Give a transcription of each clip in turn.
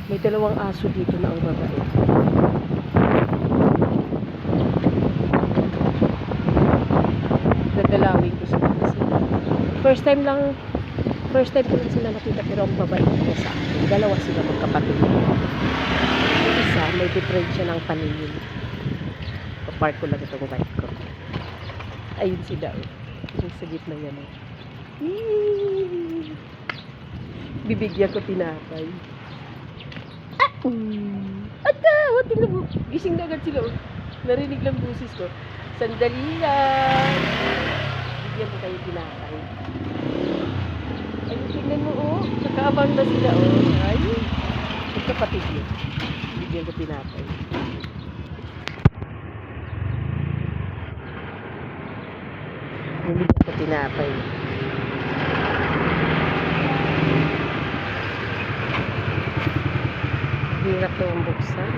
May dalawang aso dito na ang babae. Dadalawin ko sila kasi first time ko lang sila nakita, pero ang babae nila sa akin. Dalawa sila magkapatid. Yung isa, may different siya ng paningin. Papark ko lang itong bike ko. Ayun sila. Yung sa gitna yan. Bibigyan ko tinapay. Ata! Oh, tingnan mo. Gising na agad sila. Narinig lang busis ko. Sandali lang. Bibigyan ko kayo tinapay. Ayun, tingnan mo, oh. Nakaabang na sila, oh. Ay, magkapatid yun. Bibigyan ko tinapay. Bibigyan ko tinapay. Hirap daw ang buksan.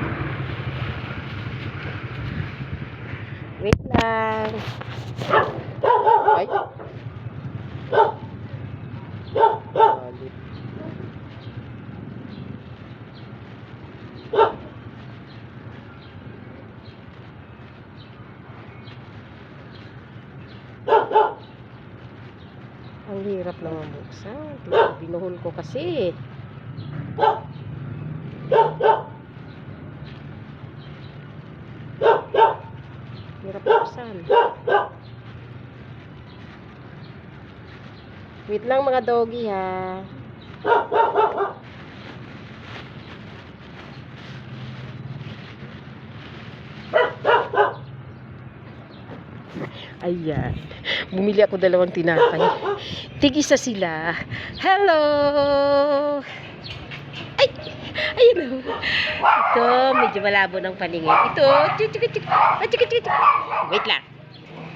Wait lang. Ay. Alit. Ang hirap naman buksan. Binuhol ko kasi. Hirap buksan. Wait lang mga doggy ha. Ayan. Bumili ako dalawang tinapay. Tig-isa sila. Hello! Ay! Ayun o. Ito, medyo malabo ng paningin. Ito. Wait lang.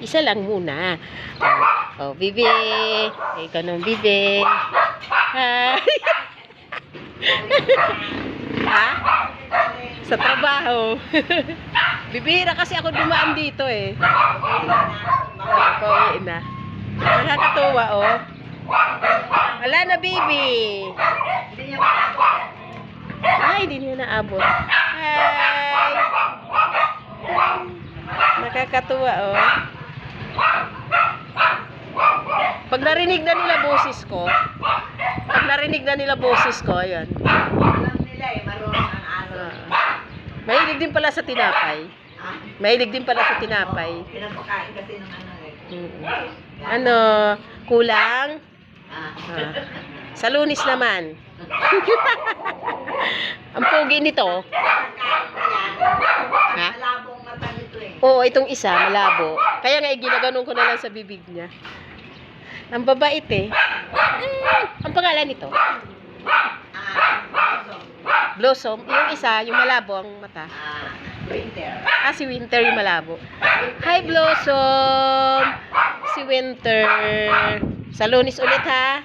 Isa lang muna. Oh, Bibi. Ikaw nung Bibi. Hi. Ha? Sa trabaho. Bibihira kasi ako dumaan dito eh. Pauwi na. Nakakatuwa oh. Wala na Bibi. Ay, hindi niya naabot. Hi. Nakakatuwa oh. Pag narinig na nila boses ko, ayan. Alam nila eh, marunong ang aso. Mahilig din pala sa tinapay. Pinapakain kasi ng ano eh. Ano, kulang? Ah. Sa Lunis naman. Ang pogi nito. Ha? Malabong mata nito eh. Oo, itong isa, malabo. Kaya nga, ginaganon ko na lang sa bibig niya. Ang babait eh. Ang pangalan nito? Blossom. Yung isa, yung malabo ang mata. Winter. Si Winter yung malabo. Hi, Blossom! Si Winter. Sa Lunis ulit, ha?